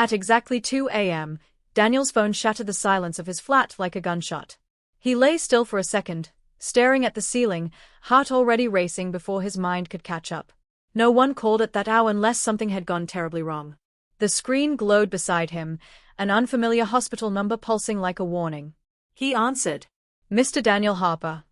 At exactly 2 a.m., Daniel's phone shattered the silence of his flat like a gunshot. He lay still for a second, staring at the ceiling, heart already racing before his mind could catch up. No one called at that hour unless something had gone terribly wrong. The screen glowed beside him, an unfamiliar hospital number pulsing like a warning. He answered. Mr. Daniel Harper.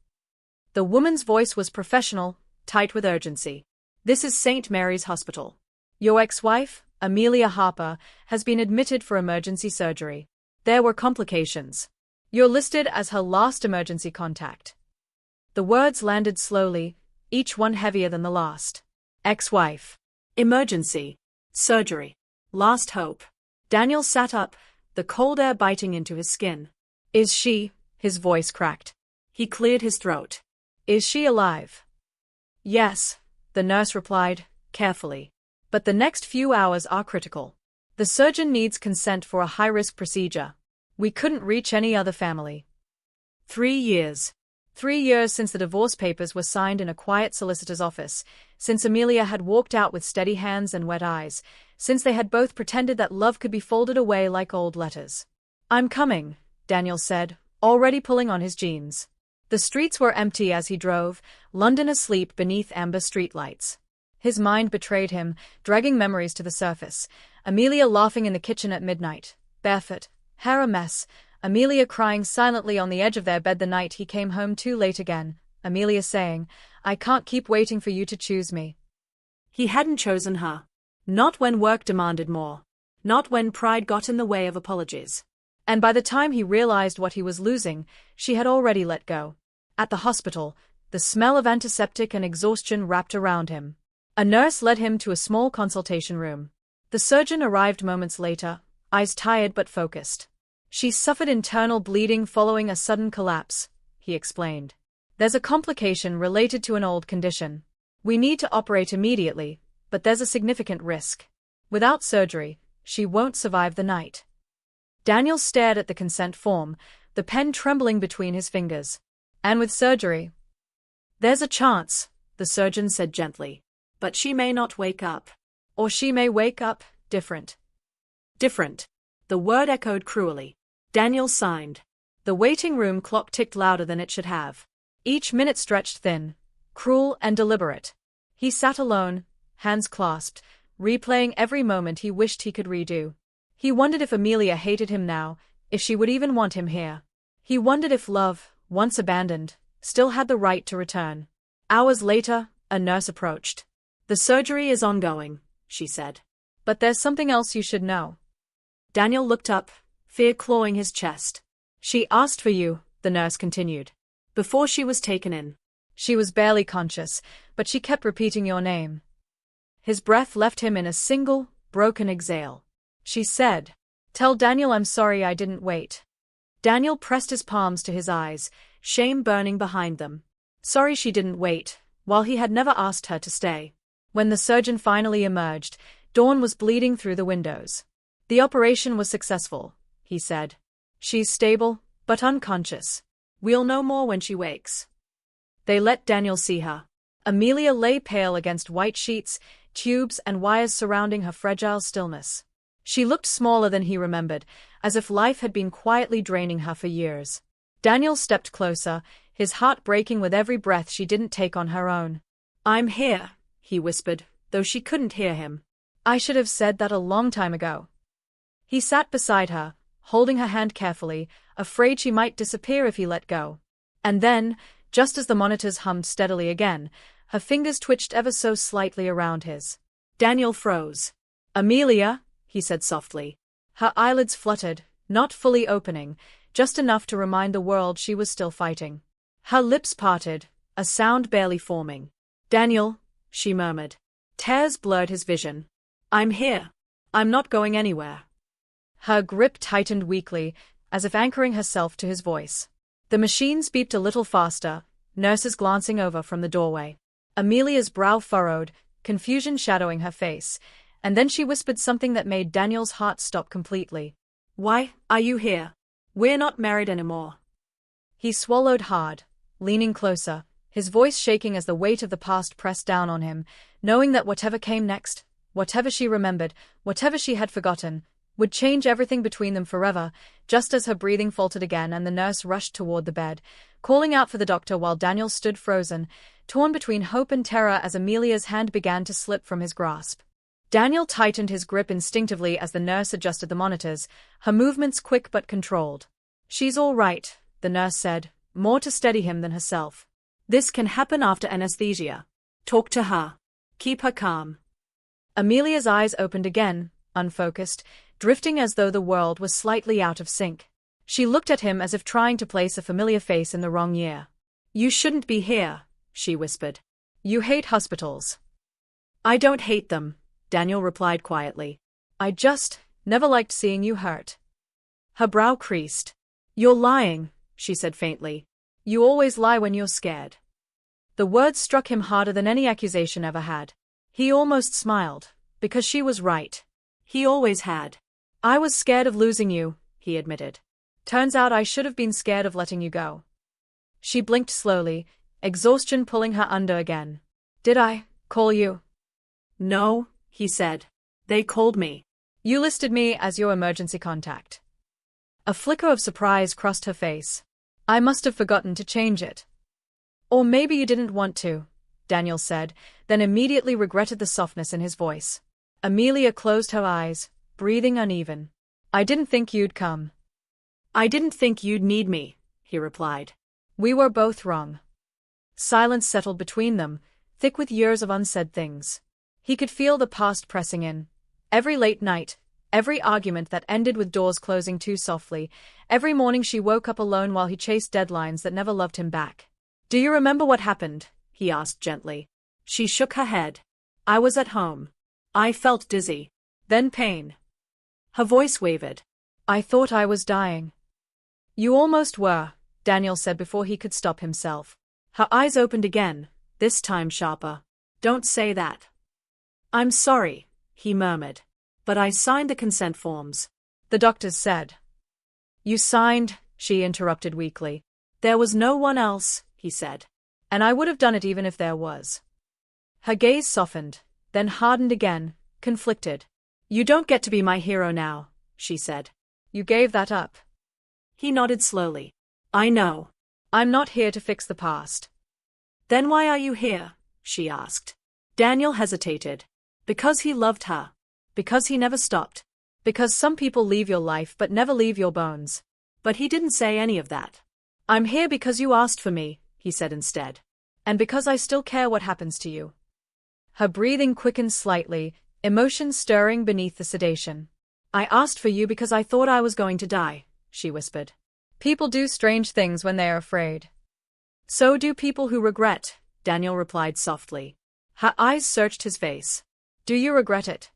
The woman's voice was professional, tight with urgency. This is St. Mary's Hospital. Your ex-wife, Amelia Harper, has been admitted for emergency surgery. There were complications. You're listed as her last emergency contact. The words landed slowly, each one heavier than the last. Ex-wife. Emergency. Surgery. Last hope. Daniel sat up, the cold air biting into his skin. Is she? His voice cracked. He cleared his throat. Is she alive? Yes, the nurse replied, carefully. But the next few hours are critical. The surgeon needs consent for a high-risk procedure. We couldn't reach any other family. 3 years. 3 years since the divorce papers were signed in a quiet solicitor's office, since Amelia had walked out with steady hands and wet eyes, since they had both pretended that love could be folded away like old letters. I'm coming, Daniel said, already pulling on his jeans. The streets were empty as he drove, London asleep beneath amber streetlights. His mind betrayed him, dragging memories to the surface. Amelia laughing in the kitchen at midnight, barefoot, hair a mess, Amelia crying silently on the edge of their bed the night he came home too late again, Amelia saying, I can't keep waiting for you to choose me. He hadn't chosen her. Not when work demanded more. Not when pride got in the way of apologies. And by the time he realized what he was losing, she had already let go. At the hospital, the smell of antiseptic and exhaustion wrapped around him. A nurse led him to a small consultation room. The surgeon arrived moments later, eyes tired but focused. She suffered internal bleeding following a sudden collapse, he explained. There's a complication related to an old condition. We need to operate immediately, but there's a significant risk. Without surgery, she won't survive the night. Daniel stared at the consent form, the pen trembling between his fingers. And with surgery? There's a chance, the surgeon said gently. But she may not wake up. Or she may wake up different. Different. The word echoed cruelly. Daniel signed. The waiting room clock ticked louder than it should have. Each minute stretched thin, cruel and deliberate. He sat alone, hands clasped, replaying every moment he wished he could redo. He wondered if Amelia hated him now, if she would even want him here. He wondered if love, once abandoned, still had the right to return. Hours later, a nurse approached. The surgery is ongoing, she said. But there's something else you should know. Daniel looked up, fear clawing his chest. She asked for you, the nurse continued. Before she was taken in. She was barely conscious, but she kept repeating your name. His breath left him in a single, broken exhale. She said, Tell Daniel I'm sorry I didn't wait. Daniel pressed his palms to his eyes, shame burning behind them. Sorry she didn't wait, while he had never asked her to stay. When the surgeon finally emerged, dawn was bleeding through the windows. The operation was successful, he said. She's stable, but unconscious. We'll know more when she wakes. They let Daniel see her. Amelia lay pale against white sheets, tubes and wires surrounding her fragile stillness. She looked smaller than he remembered, as if life had been quietly draining her for years. Daniel stepped closer, his heart breaking with every breath she didn't take on her own. I'm here, he whispered, though she couldn't hear him. I should have said that a long time ago. He sat beside her, holding her hand carefully, afraid she might disappear if he let go. And then, just as the monitors hummed steadily again, her fingers twitched ever so slightly around his. Daniel froze. Amelia, he said softly. Her eyelids fluttered, not fully opening, just enough to remind the world she was still fighting. Her lips parted, a sound barely forming. Daniel, she murmured. Tears blurred his vision. I'm here. I'm not going anywhere. Her grip tightened weakly, as if anchoring herself to his voice. The machines beeped a little faster, nurses glancing over from the doorway. Amelia's brow furrowed, confusion shadowing her face, and then she whispered something that made Daniel's heart stop completely. Why are you here? We're not married anymore. He swallowed hard, leaning closer, his voice shaking as the weight of the past pressed down on him, knowing that whatever came next, whatever she remembered, whatever she had forgotten, would change everything between them forever. Just as her breathing faltered again and the nurse rushed toward the bed, calling out for the doctor while Daniel stood frozen, torn between hope and terror as Amelia's hand began to slip from his grasp. Daniel tightened his grip instinctively as the nurse adjusted the monitors, her movements quick but controlled. "She's all right," the nurse said, more to steady him than herself. "This can happen after anesthesia. Talk to her. Keep her calm." Amelia's eyes opened again, unfocused, drifting as though the world was slightly out of sync. She looked at him as if trying to place a familiar face in the wrong year. "You shouldn't be here," she whispered. "You hate hospitals." "I don't hate them," Daniel replied quietly. "I just never liked seeing you hurt." Her brow creased. "You're lying," she said faintly. "You always lie when you're scared." The words struck him harder than any accusation ever had. He almost smiled, because she was right. He always had. "I was scared of losing you," he admitted. "Turns out I should have been scared of letting you go." She blinked slowly, exhaustion pulling her under again. "Did I call you?" "No," he said. "They called me." "You listed me as your emergency contact." A flicker of surprise crossed her face. "I must have forgotten to change it." "Or maybe you didn't want to," Daniel said, then immediately regretted the softness in his voice. Amelia closed her eyes, breathing uneven. "I didn't think you'd come." "I didn't think you'd need me," he replied. "We were both wrong." Silence settled between them, thick with years of unsaid things. He could feel the past pressing in. Every late night, every argument that ended with doors closing too softly, every morning she woke up alone while he chased deadlines that never loved him back. "Do you remember what happened?" he asked gently. She shook her head. "I was at home. I felt dizzy. Then pain." Her voice wavered. "I thought I was dying." "You almost were," Daniel said before he could stop himself. Her eyes opened again, this time sharper. "Don't say that." "I'm sorry," he murmured. "But I signed the consent forms." "The doctors said." "You signed," she interrupted weakly. "There was no one else," he said. "And I would have done it even if there was." Her gaze softened, then hardened again, conflicted. "You don't get to be my hero now," she said. "You gave that up." He nodded slowly. "I know. I'm not here to fix the past." "Then why are you here?" she asked. Daniel hesitated. Because he loved her. Because he never stopped. Because some people leave your life but never leave your bones. But he didn't say any of that. "I'm here because you asked for me," he said instead. "And because I still care what happens to you." Her breathing quickened slightly, emotion stirring beneath the sedation. "I asked for you because I thought I was going to die," she whispered. "People do strange things when they are afraid." "So do people who regret," Daniel replied softly. Her eyes searched his face. "Do you regret it?"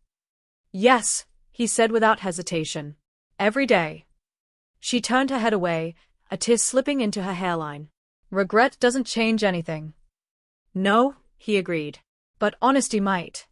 "Yes," he said without hesitation. "Every day." She turned her head away, a tear slipping into her hairline. "Regret doesn't change anything." "No," he agreed. "But honesty might."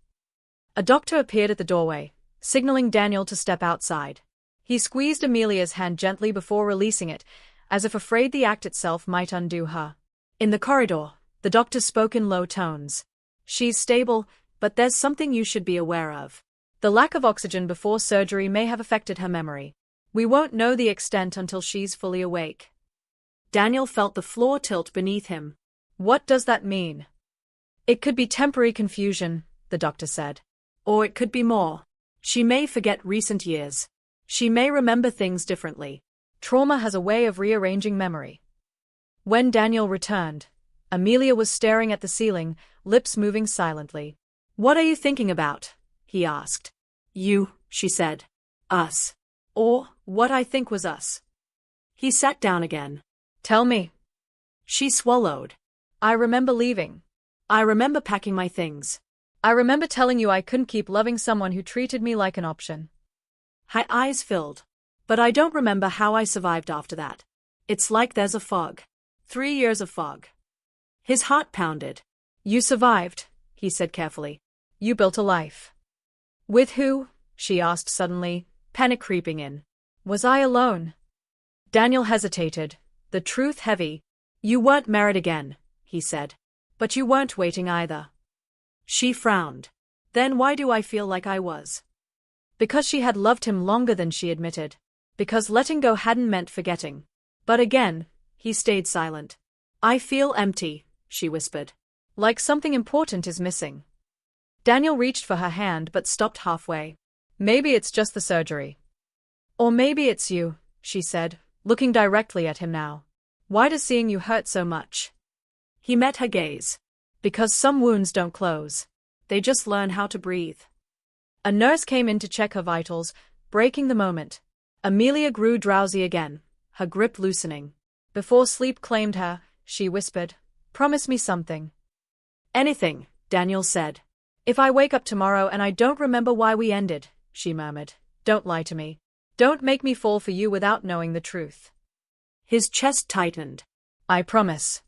A doctor appeared at the doorway, signaling Daniel to step outside. He squeezed Amelia's hand gently before releasing it, as if afraid the act itself might undo her. In the corridor, the doctor spoke in low tones. "She's stable, but there's something you should be aware of. The lack of oxygen before surgery may have affected her memory. We won't know the extent until she's fully awake." Daniel felt the floor tilt beneath him. "What does that mean?" "It could be temporary confusion," the doctor said. "Or it could be more. She may forget recent years. She may remember things differently. Trauma has a way of rearranging memory." When Daniel returned, Amelia was staring at the ceiling, lips moving silently. "What are you thinking about?" he asked. "You," she said. "Us. Or what I think was us." He sat down again. "Tell me." She swallowed. "I remember leaving. I remember packing my things. I remember telling you I couldn't keep loving someone who treated me like an option." Her eyes filled. "But I don't remember how I survived after that. It's like there's a fog. 3 years of fog." His heart pounded. "You survived," he said carefully. "You built a life." "With who?" she asked suddenly, panic creeping in. "Was I alone?" Daniel hesitated, the truth heavy. "You weren't married again," he said. "But you weren't waiting either." She frowned. "Then why do I feel like I was?" Because she had loved him longer than she admitted. Because letting go hadn't meant forgetting. But again, he stayed silent. I feel empty, she whispered. Like something important is missing. Daniel reached for her hand but stopped halfway. Maybe it's just the surgery. Or maybe it's you, she said, looking directly at him now. Why does seeing you hurt so much? He met her gaze. Because some wounds don't close. They just learn how to breathe. A nurse came in to check her vitals, breaking the moment. Amelia grew drowsy again, her grip loosening. Before sleep claimed her, she whispered, "Promise me something." "Anything," Daniel said. "If I wake up tomorrow and I don't remember why we ended," she murmured, "don't lie to me. Don't make me fall for you without knowing the truth." His chest tightened. "I promise."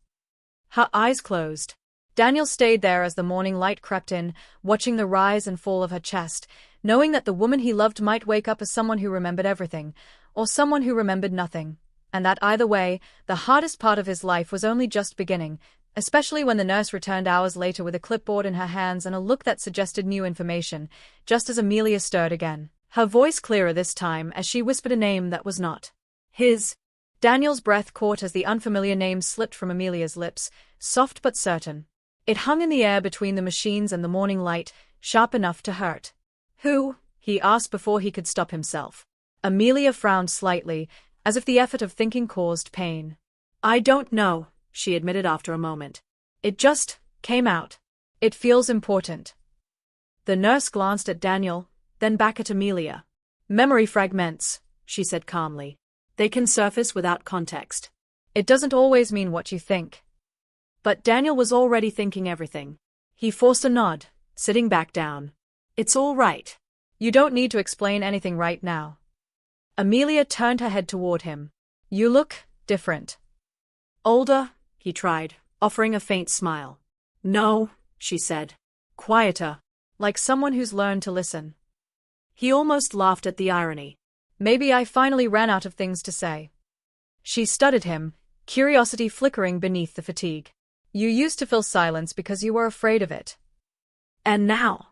Her eyes closed. Daniel stayed there as the morning light crept in, watching the rise and fall of her chest, knowing that the woman he loved might wake up as someone who remembered everything, or someone who remembered nothing, and that either way, the hardest part of his life was only just beginning, especially when the nurse returned hours later with a clipboard in her hands and a look that suggested new information, just as Amelia stirred again, her voice clearer this time as she whispered a name that was not his. Daniel's breath caught as the unfamiliar name slipped from Amelia's lips, soft but certain. It hung in the air between the machines and the morning light, sharp enough to hurt. "Who?" he asked before he could stop himself. Amelia frowned slightly, as if the effort of thinking caused pain. "I don't know," she admitted after a moment. "It just came out. It feels important." The nurse glanced at Daniel, then back at Amelia. "Memory fragments," she said calmly. "They can surface without context. It doesn't always mean what you think." But Daniel was already thinking everything. He forced a nod, sitting back down. "It's all right. You don't need to explain anything right now." Amelia turned her head toward him. "You look different." "Older?" he tried, offering a faint smile. "No," she said. "Quieter. Like someone who's learned to listen." He almost laughed at the irony. "Maybe I finally ran out of things to say." She studied him, curiosity flickering beneath the fatigue. "You used to fill silence because you were afraid of it. And now?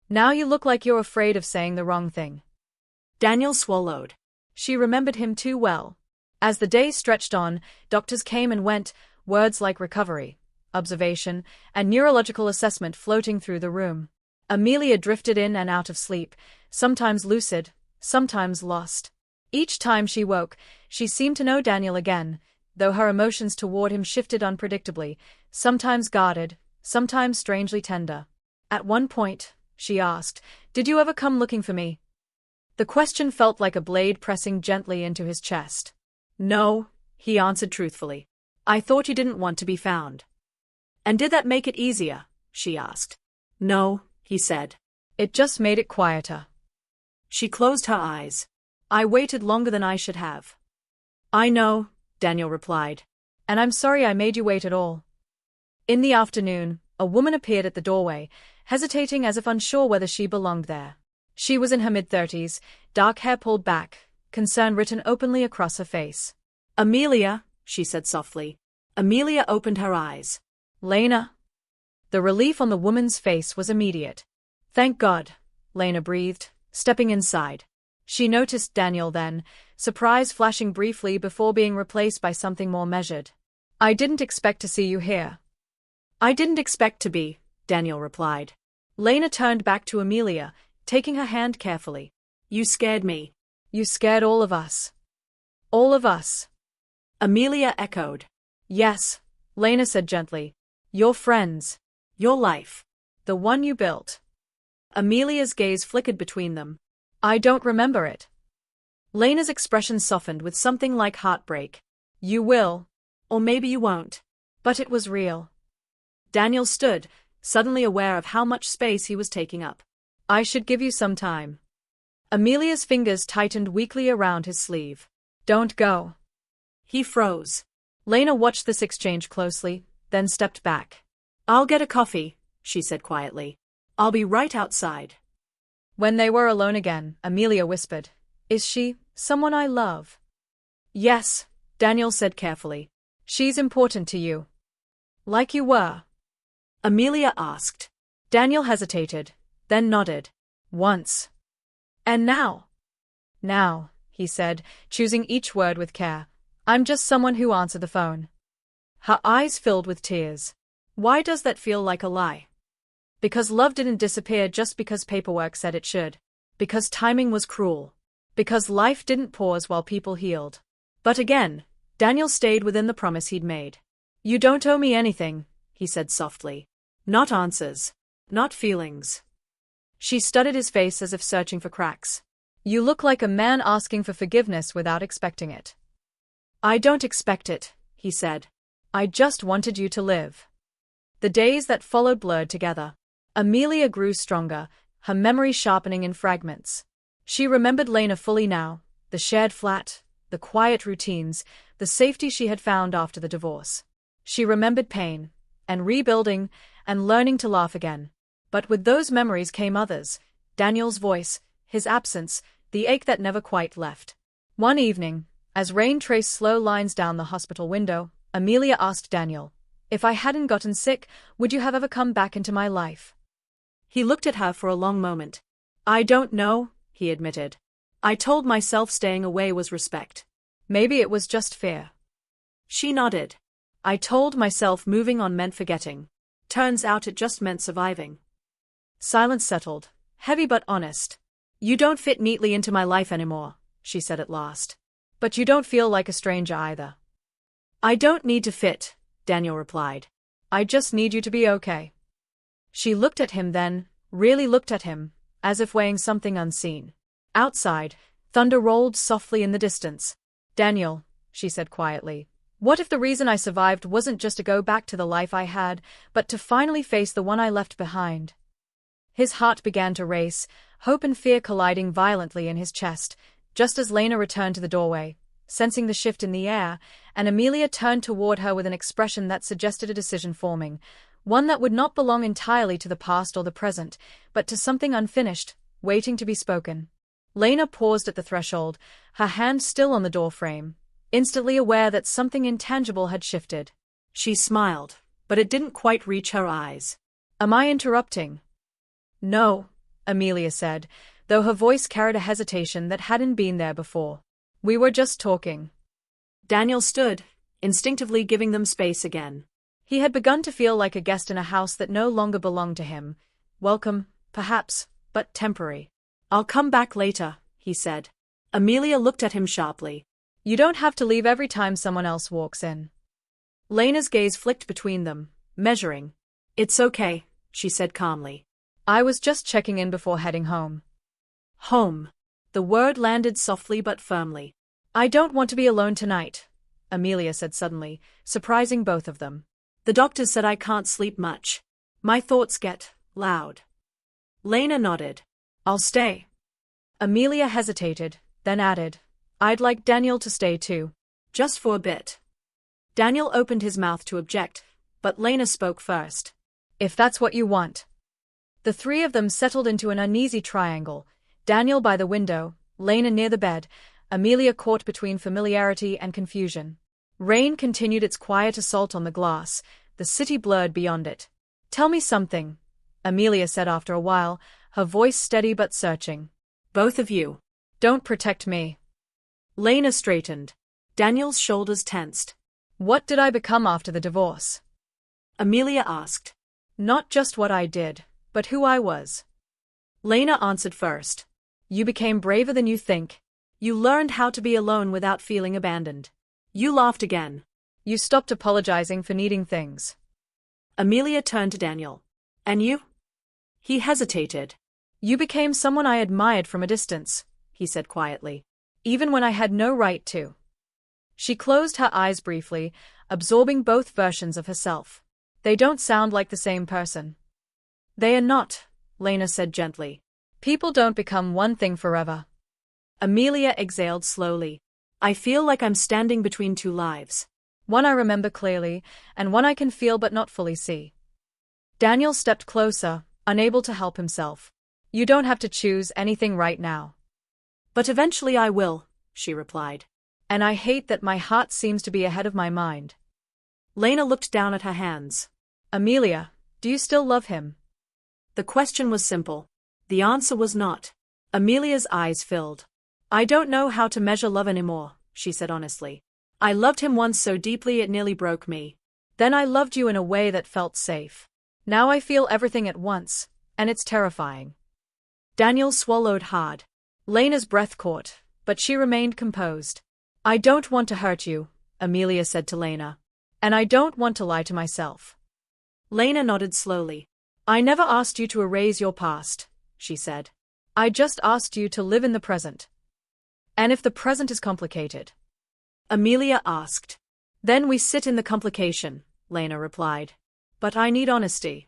Now you look like you're afraid of saying the wrong thing." Daniel swallowed. She remembered him too well. As the days stretched on, doctors came and went, words like recovery, observation, and neurological assessment floating through the room. Amelia drifted in and out of sleep, sometimes lucid, sometimes lost. Each time she woke, she seemed to know Daniel again, though her emotions toward him shifted unpredictably, sometimes guarded, sometimes strangely tender. At one point, she asked, "Did you ever come looking for me?" The question felt like a blade pressing gently into his chest. "No," he answered truthfully. "I thought you didn't want to be found." "And did that make it easier?" she asked. "No," he said. "It just made it quieter." She closed her eyes. "I waited longer than I should have." "I know," Daniel replied. "And I'm sorry I made you wait at all." In the afternoon, a woman appeared at the doorway, hesitating as if unsure whether she belonged there. She was in her mid-30s, dark hair pulled back, concern written openly across her face. "Amelia," she said softly. Amelia opened her eyes. "Lena?" The relief on the woman's face was immediate. "Thank God," Lena breathed, stepping inside. She noticed Daniel then, surprise flashing briefly before being replaced by something more measured. "I didn't expect to see you here." "I didn't expect to be," Daniel replied. Lena turned back to Amelia, taking her hand carefully. "You scared me." "You scared all of us." "All of us?" Amelia echoed. "Yes," Lena said gently. "Your friends. Your life. The one you built." Amelia's gaze flickered between them. "I don't remember it." Lena's expression softened with something like heartbreak. "You will. Or maybe you won't. But it was real." Daniel stood, suddenly aware of how much space he was taking up. "I should give you some time." Amelia's fingers tightened weakly around his sleeve. "Don't go." He froze. Lena watched this exchange closely, then stepped back. "I'll get a coffee," she said quietly. "I'll be right outside." When they were alone again, Amelia whispered, "Is she someone I love?" "Yes," Daniel said carefully. "She's important to you." "Like you were?" Amelia asked. Daniel hesitated, then nodded. "Once." And now? Now, he said, choosing each word with care. I'm just someone who answered the phone. Her eyes filled with tears. Why does that feel like a lie? Because love didn't disappear just because paperwork said it should. Because timing was cruel. Because life didn't pause while people healed. But again, Daniel stayed within the promise he'd made. You don't owe me anything, he said softly. Not answers. Not feelings. She studied his face as if searching for cracks. You look like a man asking for forgiveness without expecting it. I don't expect it, he said. I just wanted you to live. The days that followed blurred together. Amelia grew stronger, her memory sharpening in fragments. She remembered Lena fully now, the shared flat, the quiet routines, the safety she had found after the divorce. She remembered pain, and rebuilding, and learning to laugh again. But with those memories came others, Daniel's voice, his absence, the ache that never quite left. One evening, as rain traced slow lines down the hospital window, Amelia asked Daniel, if I hadn't gotten sick, would you have ever come back into my life? He looked at her for a long moment. I don't know, he admitted. I told myself staying away was respect. Maybe it was just fear. She nodded. I told myself moving on meant forgetting. Turns out it just meant surviving. Silence settled, heavy but honest. You don't fit neatly into my life anymore, she said at last. But you don't feel like a stranger either. I don't need to fit, Daniel replied. I just need you to be okay. She looked at him then, really looked at him, as if weighing something unseen. Outside, thunder rolled softly in the distance. Daniel, she said quietly, what if the reason I survived wasn't just to go back to the life I had, but to finally face the one I left behind? His heart began to race, hope and fear colliding violently in his chest, just as Lena returned to the doorway, sensing the shift in the air, and Amelia turned toward her with an expression that suggested a decision forming, one that would not belong entirely to the past or the present, but to something unfinished, waiting to be spoken. Lena paused at the threshold, her hand still on the doorframe, instantly aware that something intangible had shifted. She smiled, but it didn't quite reach her eyes. Am I interrupting? No, Amelia said, though her voice carried a hesitation that hadn't been there before. We were just talking. Daniel stood, instinctively giving them space again. He had begun to feel like a guest in a house that no longer belonged to him. Welcome, perhaps, but temporary. I'll come back later, he said. Amelia looked at him sharply. You don't have to leave every time someone else walks in. Lena's gaze flicked between them, measuring. It's okay, she said calmly. I was just checking in before heading home. Home. The word landed softly but firmly. I don't want to be alone tonight, Amelia said suddenly, surprising both of them. The doctor said I can't sleep much. My thoughts get loud. Lena nodded. I'll stay. Amelia hesitated, then added, I'd like Daniel to stay too. Just for a bit. Daniel opened his mouth to object, but Lena spoke first. If that's what you want. The three of them settled into an uneasy triangle, Daniel by the window, Lena near the bed, Amelia caught between familiarity and confusion. Rain continued its quiet assault on the glass, the city blurred beyond it. Tell me something, Amelia said after a while, her voice steady but searching. Both of you. Don't protect me. Lena straightened. Daniel's shoulders tensed. What did I become after the divorce? Amelia asked. Not just what I did, but who I was. Lena answered first. You became braver than you think. You learned how to be alone without feeling abandoned. You laughed again. You stopped apologizing for needing things. Amelia turned to Daniel. And you? He hesitated. You became someone I admired from a distance, he said quietly. Even when I had no right to. She closed her eyes briefly, absorbing both versions of herself. They don't sound like the same person. They are not, Lena said gently. People don't become one thing forever. Amelia exhaled slowly. I feel like I'm standing between two lives. One I remember clearly, and one I can feel but not fully see. Daniel stepped closer, unable to help himself. You don't have to choose anything right now. But eventually I will, she replied. And I hate that my heart seems to be ahead of my mind. Lena looked down at her hands. Amelia, do you still love him? The question was simple. The answer was not. Amelia's eyes filled. "I don't know how to measure love anymore," she said honestly. "I loved him once so deeply it nearly broke me. Then I loved you in a way that felt safe. Now I feel everything at once, and it's terrifying." Daniel swallowed hard. Lena's breath caught, but she remained composed. "I don't want to hurt you," Amelia said to Lena. "And I don't want to lie to myself." Lena nodded slowly. "I never asked you to erase your past," she said. "I just asked you to live in the present." "And if the present is complicated?" Amelia asked. "Then we sit in the complication," Lena replied. "But I need honesty."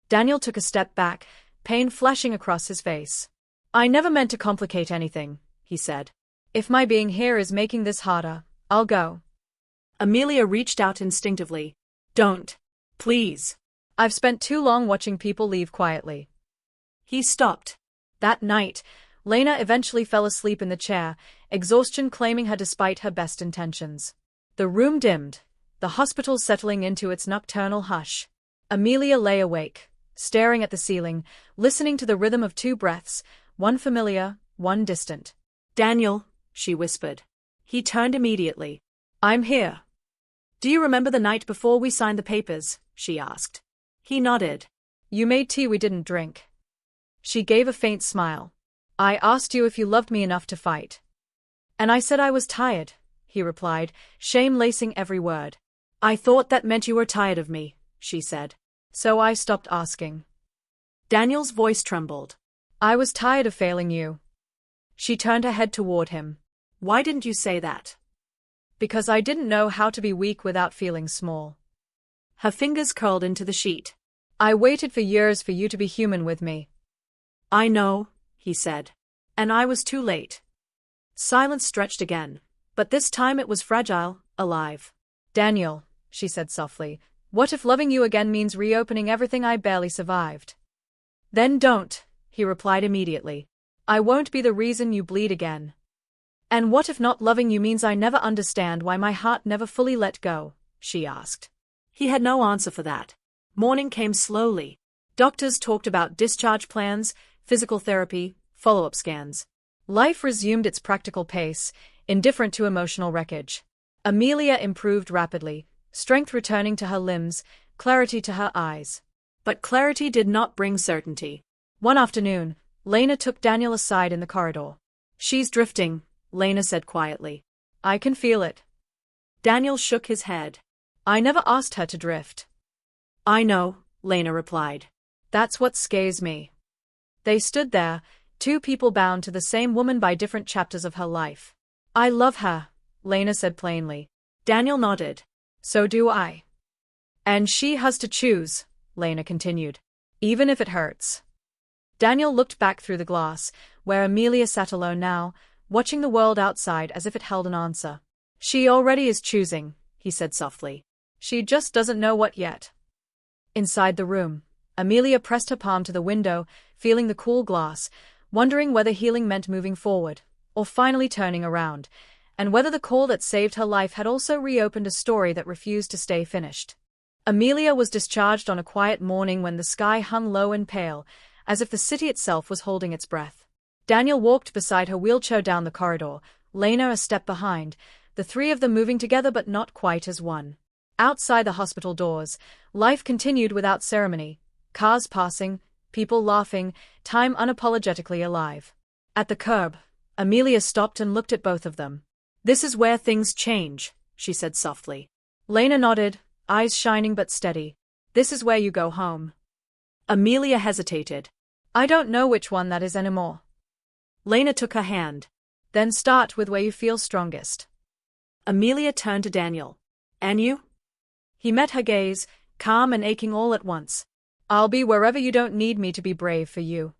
Daniel took a step back, pain flashing across his face. "I never meant to complicate anything," he said. "If my being here is making this harder, I'll go." Amelia reached out instinctively. "Don't. Please. I've spent too long watching people leave quietly." He stopped. That night, Lena eventually fell asleep in the chair, exhaustion claiming her despite her best intentions. The room dimmed, the hospital settling into its nocturnal hush. Amelia lay awake, staring at the ceiling, listening to the rhythm of two breaths, one familiar, one distant. "Daniel," she whispered. He turned immediately. "I'm here." "Do you remember the night before we signed the papers?" she asked. He nodded. "You made tea we didn't drink." She gave a faint smile. "I asked you if you loved me enough to fight." "And I said I was tired," he replied, shame lacing every word. "I thought that meant you were tired of me," she said. "So I stopped asking." Daniel's voice trembled. "I was tired of failing you." She turned her head toward him. "Why didn't you say that?" "Because I didn't know how to be weak without feeling small." Her fingers curled into the sheet. "I waited for years for you to be human with me." "I know," he said. "And I was too late." Silence stretched again, but this time it was fragile, alive. "Daniel," she said softly, "what if loving you again means reopening everything I barely survived?" "Then don't," he replied immediately. "I won't be the reason you bleed again." "And what if not loving you means I never understand why my heart never fully let go?" she asked. He had no answer for that. Morning came slowly. Doctors talked about discharge plans, physical therapy, follow-up scans. Life resumed its practical pace, indifferent to emotional wreckage. Amelia improved rapidly, strength returning to her limbs, clarity to her eyes. But clarity did not bring certainty. One afternoon, Lena took Daniel aside in the corridor. "She's drifting," Lena said quietly. "I can feel it." Daniel shook his head. "I never asked her to drift." "I know," Lena replied. "That's what scares me." They stood there, two people bound to the same woman by different chapters of her life. "I love her," Lena said plainly. Daniel nodded. "So do I." "And she has to choose," Lena continued. "Even if it hurts." Daniel looked back through the glass, where Amelia sat alone now, watching the world outside as if it held an answer. "She already is choosing," he said softly. "She just doesn't know what yet." Inside the room, Amelia pressed her palm to the window, feeling the cool glass, wondering whether healing meant moving forward, or finally turning around, and whether the call that saved her life had also reopened a story that refused to stay finished. Amelia was discharged on a quiet morning when the sky hung low and pale, as if the city itself was holding its breath. Daniel walked beside her wheelchair down the corridor, Lena a step behind, the three of them moving together but not quite as one. Outside the hospital doors, life continued without ceremony, cars passing, people laughing, time unapologetically alive. At the curb, Amelia stopped and looked at both of them. "This is where things change," she said softly. Lena nodded, eyes shining but steady. "This is where you go home." Amelia hesitated. "I don't know which one that is anymore." Lena took her hand. "Then start with where you feel strongest." Amelia turned to Daniel. "And you?" He met her gaze, calm and aching all at once. "I'll be wherever you don't need me to be brave for you."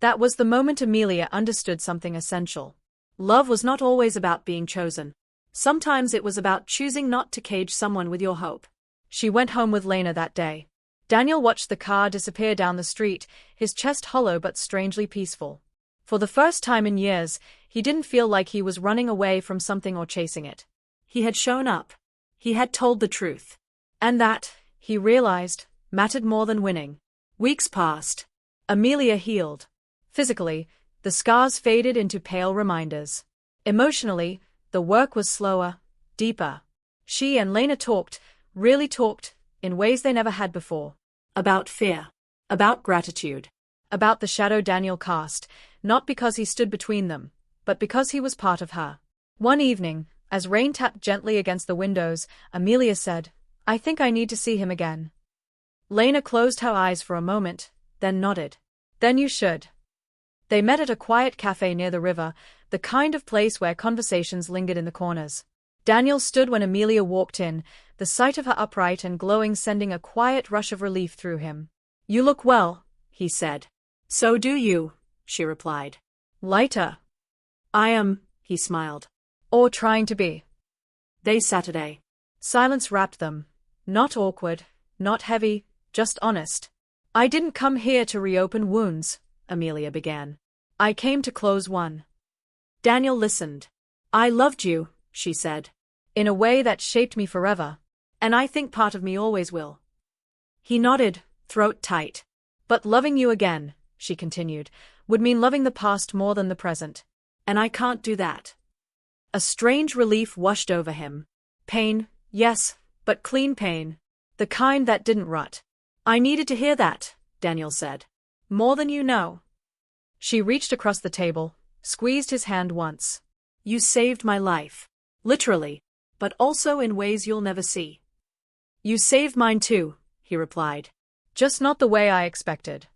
That was the moment Amelia understood something essential. Love was not always about being chosen. Sometimes it was about choosing not to cage someone with your hope. She went home with Lena that day. Daniel watched the car disappear down the street, his chest hollow but strangely peaceful. For the first time in years, he didn't feel like he was running away from something or chasing it. He had shown up. He had told the truth. And that, he realized, mattered more than winning. Weeks passed. Amelia healed. Physically, The scars faded into pale reminders. Emotionally, the work was slower, deeper. She and Lena talked, really talked, in ways they never had before. About fear. About gratitude. About the shadow Daniel cast, not because he stood between them, but because he was part of her. One evening, as rain tapped gently against the windows, Amelia said, "I think I need to see him again." Lena closed her eyes for a moment, then nodded. "Then you should." They met at a quiet cafe near the river, the kind of place where conversations lingered in the corners. Daniel stood when Amelia walked in, the sight of her upright and glowing sending a quiet rush of relief through him. "You look well," he said. "So do you," she replied. "Lighter." "I am," he smiled. "Or trying to be." They Saturday. Silence wrapped them. Not awkward, not heavy, just honest. "I didn't come here to reopen wounds," Amelia began. "I came to close one." Daniel listened. "I loved you," she said. "In a way that shaped me forever. And I think part of me always will." He nodded, throat tight. "But loving you again," she continued, "would mean loving the past more than the present. And I can't do that." A strange relief washed over him. Pain, yes, but clean pain. The kind that didn't rot. "I needed to hear that," Daniel said. "More than you know." She reached across the table, squeezed his hand once. "You saved my life. Literally. But also in ways you'll never see." "You saved mine too," he replied. "Just not the way I expected."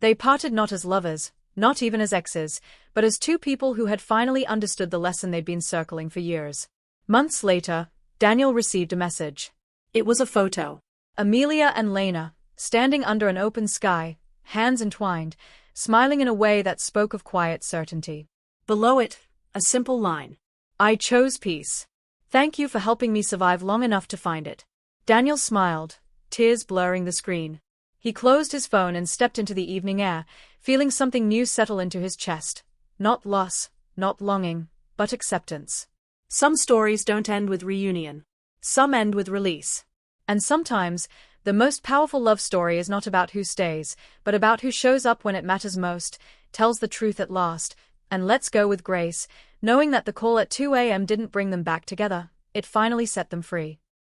They parted not as lovers, not even as exes, but as two people who had finally understood the lesson they'd been circling for years. Months later, Daniel received a message. It was a photo. Amelia and Lena, standing under an open sky, hands entwined, smiling in a way that spoke of quiet certainty. Below it, a simple line. "I chose peace. Thank you for helping me survive long enough to find it." Daniel smiled, tears blurring the screen. He closed his phone and stepped into the evening air, feeling something new settle into his chest. Not loss, not longing, but acceptance. Some stories don't end with reunion. Some end with release. And sometimes, the most powerful love story is not about who stays, but about who shows up when it matters most, tells the truth at last, and lets go with grace, knowing that the call at 2 a.m. didn't bring them back together, it finally set them free.